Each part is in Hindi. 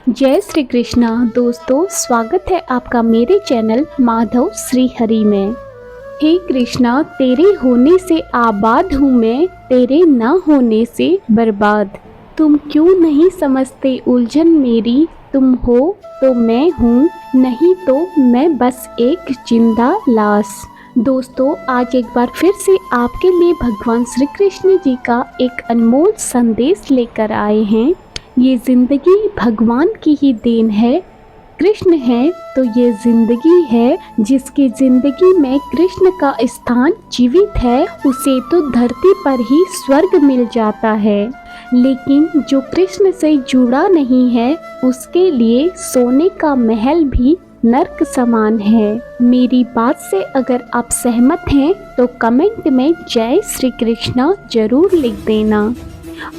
जय श्री कृष्णा। दोस्तों, स्वागत है आपका मेरे चैनल माधव श्री हरि में। हे कृष्णा, तेरे होने से आबाद हूँ मैं, तेरे ना होने से बर्बाद। तुम क्यों नहीं समझते उलझन मेरी, तुम हो तो मैं हूँ, नहीं तो मैं बस एक जिंदा लाश। दोस्तों, आज एक बार फिर से आपके लिए भगवान श्री कृष्ण जी का एक अनमोल संदेश लेकर आए हैं। ये जिंदगी भगवान की ही देन है। कृष्ण है तो ये जिंदगी है। जिसकी जिंदगी में कृष्ण का स्थान जीवित है, उसे तो धरती पर ही स्वर्ग मिल जाता है। लेकिन जो कृष्ण से जुड़ा नहीं है, उसके लिए सोने का महल भी नर्क समान है। मेरी बात से अगर आप सहमत हैं तो कमेंट में जय श्री कृष्णा जरूर लिख देना।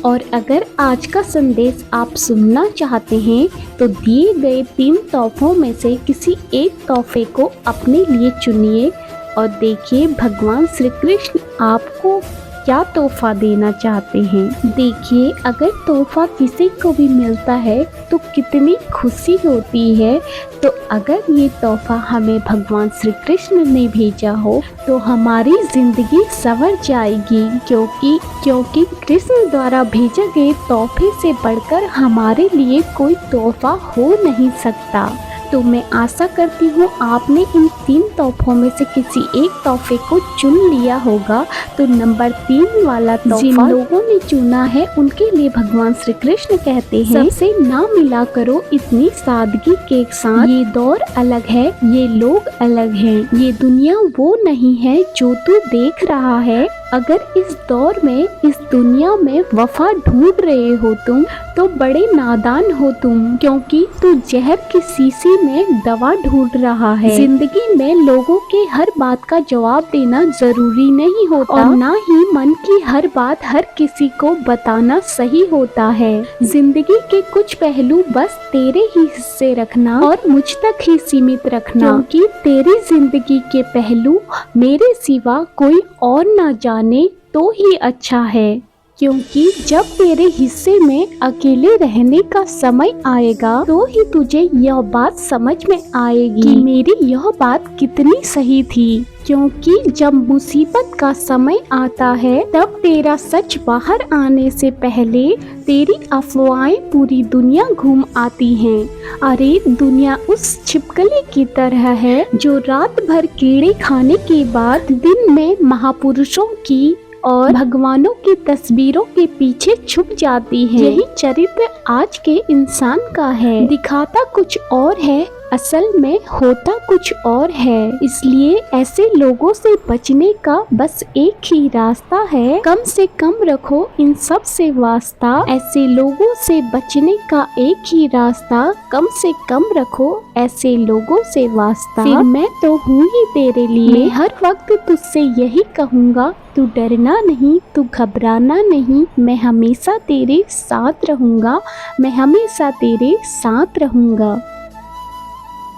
और अगर आज का संदेश आप सुनना चाहते हैं तो दिए गए 3 तोहफों में से किसी एक तोहफे को अपने लिए चुनिए और देखिए भगवान श्री कृष्ण आपको क्या तोहफा देना चाहते हैं। देखिए, अगर तोहफा किसी को भी मिलता है तो कितनी खुशी होती है। तो अगर ये तोहफा हमें भगवान श्री कृष्ण ने भेजा हो तो हमारी जिंदगी संवर जाएगी, क्योंकि कृष्ण द्वारा भेजे गए तोहफे से बढ़कर हमारे लिए कोई तोहफा हो नहीं सकता। तो मैं आशा करती हूँ आपने इन 3 तोहफों में से किसी एक तोहफे को चुन लिया होगा। तो नंबर 3 वाला तोहफा जिन लोगों ने चुना है उनके लिए भगवान श्री कृष्ण कहते हैं, सबसे ना मिला करो इतनी सादगी के साथ। ये दौर अलग है, ये लोग अलग हैं, ये दुनिया वो नहीं है जो तू देख रहा है। अगर इस दौर में, इस दुनिया में वफा ढूंढ रहे हो तुम, तो बड़े नादान हो तुम, क्योंकि तू जहर की शीशी में दवा ढूंढ रहा है। जिंदगी में लोगों के हर बात का जवाब देना जरूरी नहीं होता और ना ही मन की हर बात हर किसी को बताना सही होता है। जिंदगी के कुछ पहलू बस तेरे ही हिस्से रखना और मुझ तक ही सीमित रखना, क्योंकि तेरी जिंदगी के पहलू मेरे सिवा कोई और ना जाने तो ही अच्छा है। क्योंकि जब तेरे हिस्से में अकेले रहने का समय आएगा तो ही तुझे यह बात समझ में आएगी कि मेरी यह बात कितनी सही थी। क्योंकि जब मुसीबत का समय आता है तब तेरा सच बाहर आने से पहले तेरी अफवाहें पूरी दुनिया घूम आती हैं। अरे दुनिया उस छिपकली की तरह है जो रात भर कीड़े खाने के बाद दिन में महापुरुषों की और भगवानों की तस्वीरों के पीछे छुप जाती है। यही चरित्र आज के इंसान का है। दिखाता कुछ और है, असल में होता कुछ और है। इसलिए ऐसे लोगों से बचने का बस एक ही रास्ता है, कम से कम रखो इन सब से वास्ता। ऐसे लोगों से बचने का एक ही रास्ता, कम से कम रखो ऐसे लोगों से वास्ता। फिर मैं तो हूँ ही तेरे लिए, मैं हर वक्त तुझसे यही कहूँगा, तू डरना नहीं, तू घबराना नहीं, मैं हमेशा तेरे साथ रहूँगा, मैं हमेशा तेरे साथ रहूँगा।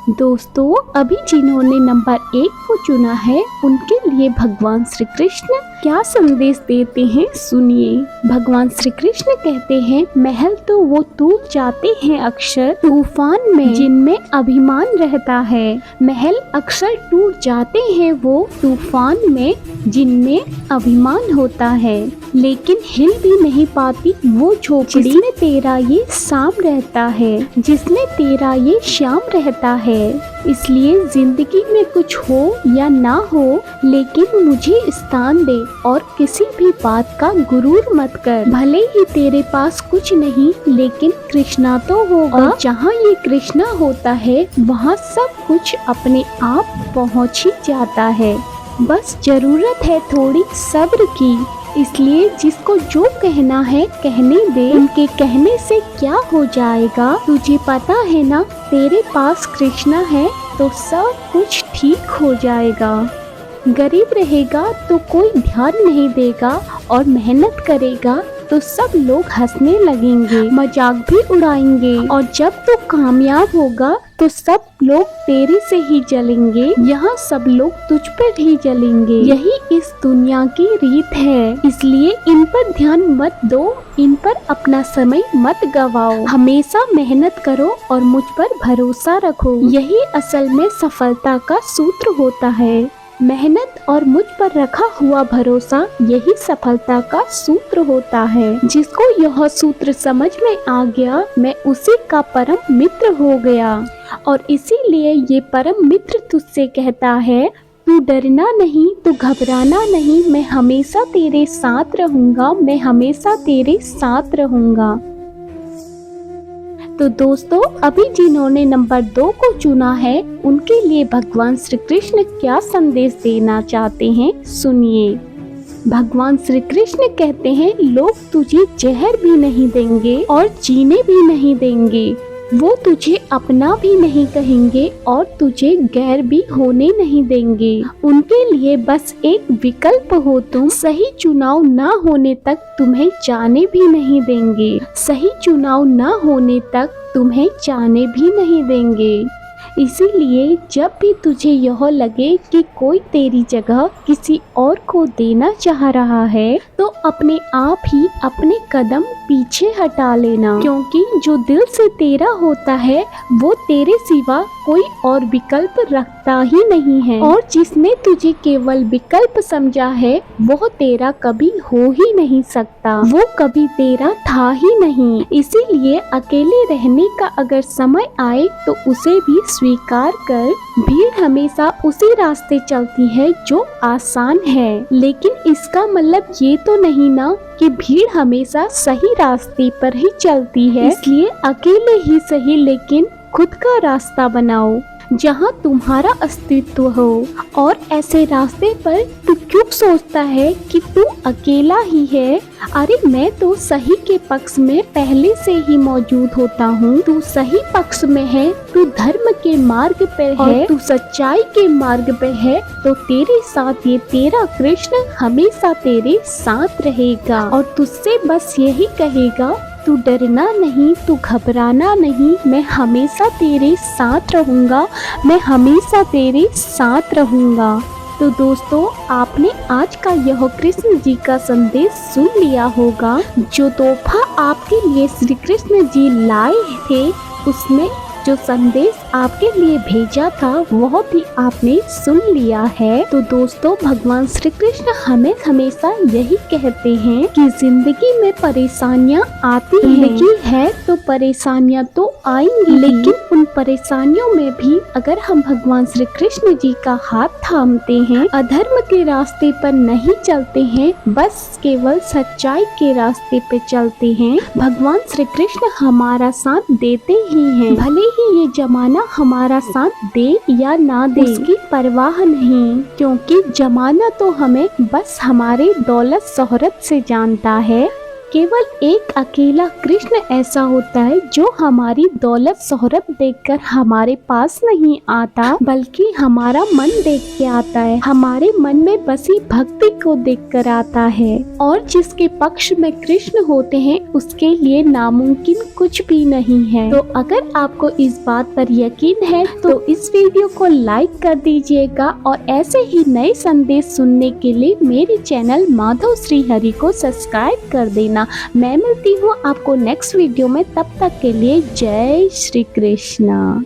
दोस्तों, अभी जिन्होंने नंबर 1 को चुना है उनके लिए भगवान श्री कृष्ण क्या संदेश देते हैं सुनिए। भगवान श्री कृष्ण कहते हैं, महल तो वो टूट जाते हैं अक्सर तूफान में जिनमें अभिमान रहता है। महल अक्सर टूट जाते हैं वो तूफान में जिनमें अभिमान होता है, लेकिन हिल भी नहीं पाती वो झोपड़ी जिसमें तेरा ये शाम रहता है, जिसमें तेरा ये शाम रहता है। इसलिए जिंदगी में कुछ हो या ना हो, लेकिन मुझे स्थान दे और किसी भी बात का गुरूर मत कर। भले ही तेरे पास कुछ नहीं, लेकिन कृष्णा तो होगा, और जहाँ ये कृष्णा होता है वहाँ सब कुछ अपने आप पहुँच ही जाता है। बस जरूरत है थोड़ी सब्र की। इसलिए जिसको जो कहना है कहने दे, उनके कहने से क्या हो जाएगा तुझे पता है ना। तेरे पास कृष्णा है तो सब कुछ ठीक हो जाएगा। गरीब रहेगा तो कोई ध्यान नहीं देगा और मेहनत करेगा तो सब लोग हंसने लगेंगे, मजाक भी उड़ाएंगे, और जब तू कामयाब होगा तो सब लोग तेरे से ही जलेंगे। यहाँ सब लोग तुझ पर ही जलेंगे। यही इस दुनिया की रीत है, इसलिए इन पर ध्यान मत दो, इन पर अपना समय मत गवाओ। हमेशा मेहनत करो और मुझ पर भरोसा रखो। यही असल में सफलता का सूत्र होता है। मेहनत और मुझ पर रखा हुआ भरोसा यही सफलता का सूत्र होता है। जिसको यह सूत्र समझ में आ गया, मैं उसी का परम मित्र हो गया। और इसीलिए ये परम मित्र तुझसे कहता है, तू डरना नहीं, तू घबराना नहीं, मैं हमेशा तेरे साथ रहूंगा, मैं हमेशा तेरे साथ रहूंगा। तो दोस्तों, अभी जिन्होंने नंबर 2 को चुना है, उनके लिए भगवान श्री कृष्ण क्या संदेश देना चाहते हैं, सुनिए। भगवान श्री कृष्ण कहते हैं, लोग तुझे जहर भी नहीं देंगे और जीने भी नहीं देंगे। वो तुझे अपना भी नहीं कहेंगे और तुझे गैर भी होने नहीं देंगे। उनके लिए बस एक विकल्प हो तुम। सही चुनाव ना होने तक तुम्हें जाने भी नहीं देंगे। सही चुनाव ना होने तक तुम्हें जाने भी नहीं देंगे। इसीलिए जब भी तुझे यह लगे कि कोई तेरी जगह किसी और को देना चाह रहा है, तो अपने आप ही अपने कदम पीछे हटा लेना, क्योंकि जो दिल से तेरा होता है वो तेरे सिवा कोई और विकल्प रखता ही नहीं है। और जिसने तुझे केवल विकल्प समझा है, वो तेरा कभी हो ही नहीं सकता, वो कभी तेरा था ही नहीं। इसीलिए अकेले रहने का अगर समय आए तो उसे भी स्वीकार कर। भीड़ हमेशा उसी रास्ते चलती है जो आसान है, लेकिन इसका मतलब ये तो नहीं ना कि भीड़ हमेशा सही रास्ते पर ही चलती है। इसलिए अकेले ही सही, लेकिन खुद का रास्ता बनाओ जहाँ तुम्हारा अस्तित्व हो। और ऐसे रास्ते पर तू क्यों सोचता है कि तू अकेला ही है? अरे मैं तो सही के पक्ष में पहले से ही मौजूद होता हूँ। तू सही पक्ष में है, तू धर्म के मार्ग पे है, तू सच्चाई के मार्ग पे है, तो तेरे साथ ये तेरा कृष्ण हमेशा तेरे साथ रहेगा और तुझसे बस यही कहेगा, तू डरना नहीं, तू घबराना नहीं, मैं हमेशा तेरे साथ रहूँगा, मैं हमेशा तेरे साथ रहूँगा। तो दोस्तों, आपने आज का यह कृष्ण जी का संदेश सुन लिया होगा। जो तोहफा आपके लिए श्री कृष्ण जी लाए थे, उसमें जो संदेश आपके लिए भेजा था वह भी आपने सुन लिया है। तो दोस्तों, भगवान श्री कृष्ण हमें हमेशा यही कहते हैं कि जिंदगी में परेशानियां आती है तो परेशानियां तो आएंगी, लेकिन उन परेशानियों में भी अगर हम भगवान श्री कृष्ण जी का हाथ थामते हैं, अधर्म के रास्ते पर नहीं चलते हैं, बस केवल सच्चाई के रास्ते पे चलते हैं, भगवान श्री कृष्ण हमारा साथ देते ही हैं। भले ही ये जमाना हमारा साथ दे या ना दे, उसकी परवाह नहीं, क्योंकि जमाना तो हमें बस हमारे दौलत शोहरत से जानता है। केवल एक अकेला कृष्ण ऐसा होता है जो हमारी दौलत शोहरत देखकर हमारे पास नहीं आता, बल्कि हमारा मन देख के आता है, हमारे मन में बसी भक्ति को देखकर आता है। और जिसके पक्ष में कृष्ण होते हैं, उसके लिए नामुमकिन कुछ भी नहीं है। तो अगर आपको इस बात पर यकीन है तो इस वीडियो को लाइक कर दीजिएगा, और ऐसे ही नए संदेश सुनने के लिए मेरे चैनल माधव श्री हरि को सब्सक्राइब कर देना। मैं मिलती हूँ आपको नेक्स्ट वीडियो में, तब तक के लिए जय श्री कृष्ण।